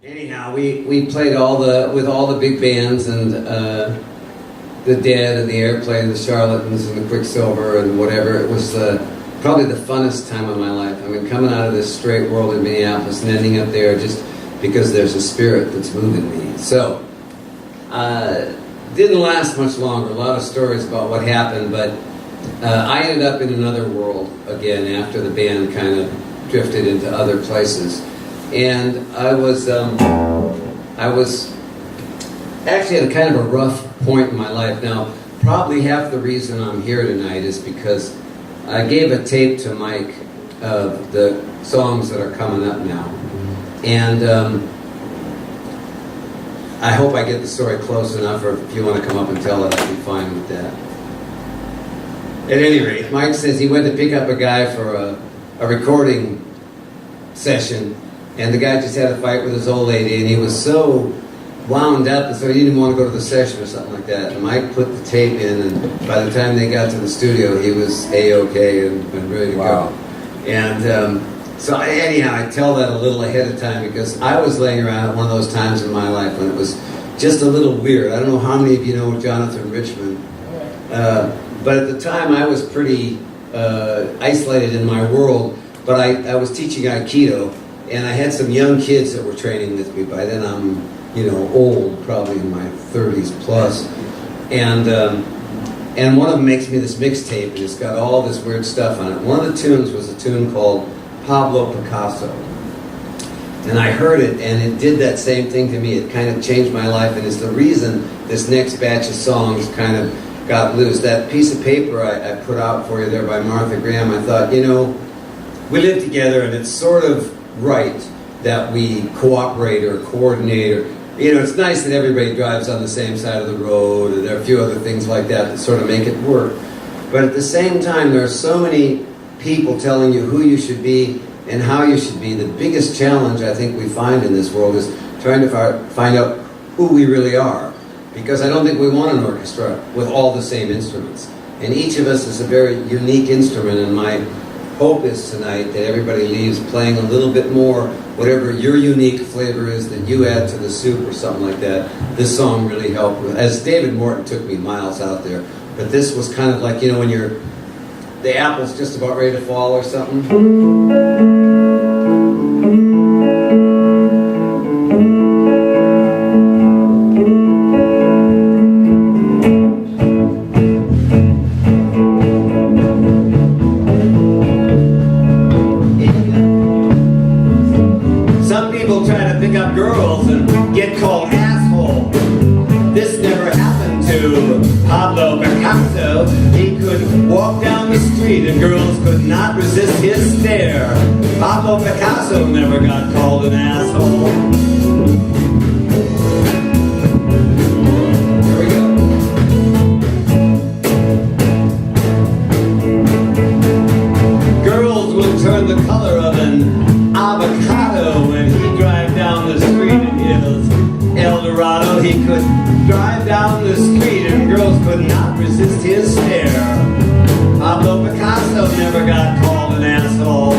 Anyhow, we played with all the big bands and the Dead and the Airplane, the Charlatans and the Quicksilver and whatever. It was probably the funnest time of my life. I mean, coming out of this straight world in Minneapolis and ending up there just because there's a spirit that's moving me. So, didn't last much longer. A lot of stories about what happened, but I ended up in another world again after the band kind of drifted into other places. And I was actually at a kind of a rough point in my life. Now, probably half the reason I'm here tonight is because I gave a tape to Mike of the songs that are coming up now. And I hope I get the story close enough, or if you want to come up and tell it, I'd be fine with that. At any rate, Mike says he went to pick up a guy for a recording session, and the guy just had a fight with his old lady, and he was so wound up, and so he didn't even want to go to the session or something like that. And Mike put the tape in, and by the time they got to the studio, he was A-OK and ready to go. And so anyhow, I tell that a little ahead of time because I was laying around at one of those times in my life when it was just a little weird. I don't know how many of you know Johnathon Richman, but at the time I was pretty isolated in my world, but I was teaching Aikido, and I had some young kids that were training with me. By then I'm, old, probably in my 30s plus. And one of them makes me this mixtape, and it's got all this weird stuff on it. One of the tunes was a tune called Pablo Picasso. And I heard it, and it did that same thing to me. It kind of changed my life, and it's the reason this next batch of songs kind of got loose. That piece of paper I put out for you there by Martha Graham, I thought, we live together, and it's sort of right that we cooperate or coordinate, or it's nice that everybody drives on the same side of the road, and there are a few other things like that sort of make it work. But at the same time, there are so many people telling you who you should be and how you should be. The biggest challenge I think we find in this world is trying to find out who we really are, because I don't think we want an orchestra with all the same instruments. And each of us is a very unique instrument, and my hope is tonight that everybody leaves playing a little bit more, whatever your unique flavor is that you add to the soup or something like that. This song really helped with, as David Morton took me miles out there, but this was kind of like, when the apple's just about ready to fall or something. Girls and get called asshole. This never happened to Pablo Picasso. He could walk down the street and girls could not resist his stare. Pablo Picasso never got called an asshole. Here we go. Girls would turn the color of an avocado when he drive down the street in his El Dorado. He could drive down the street and girls could not resist his stare. Pablo Picasso never got called an asshole.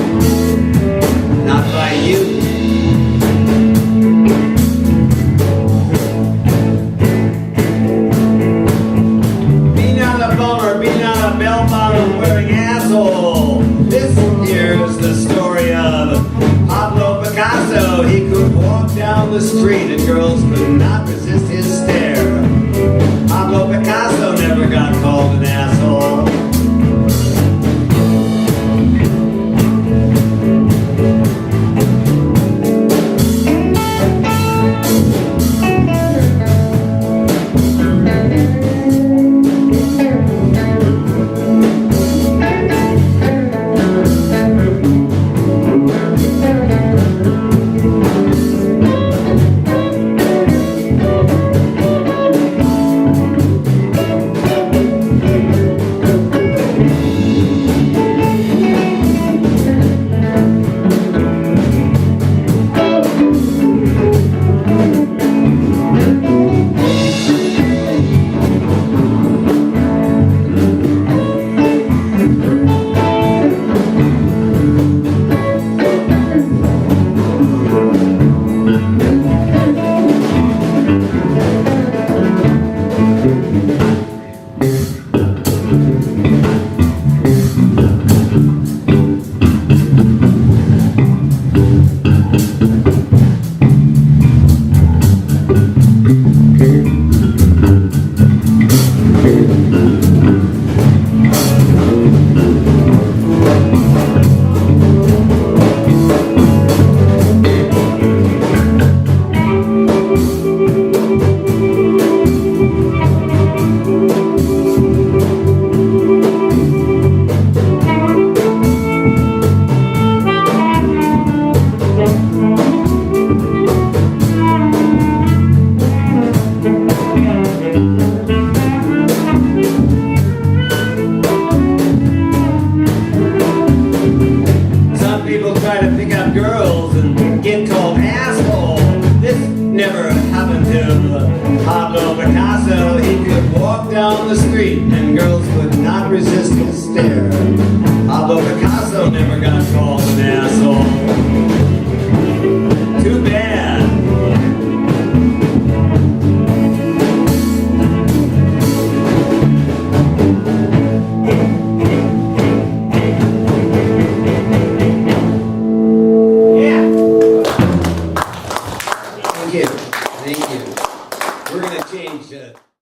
Not by you. Be not a bummer, be not a bell-bottom wearing asshole. This here's the story of Pablo Picasso. He could walk down the street and girls could not resist his stare. Pablo Picasso never got called an asshole. never happened to Pablo Picasso. He could walk down the street and girls would not resist his stare. Pablo Picasso never got caught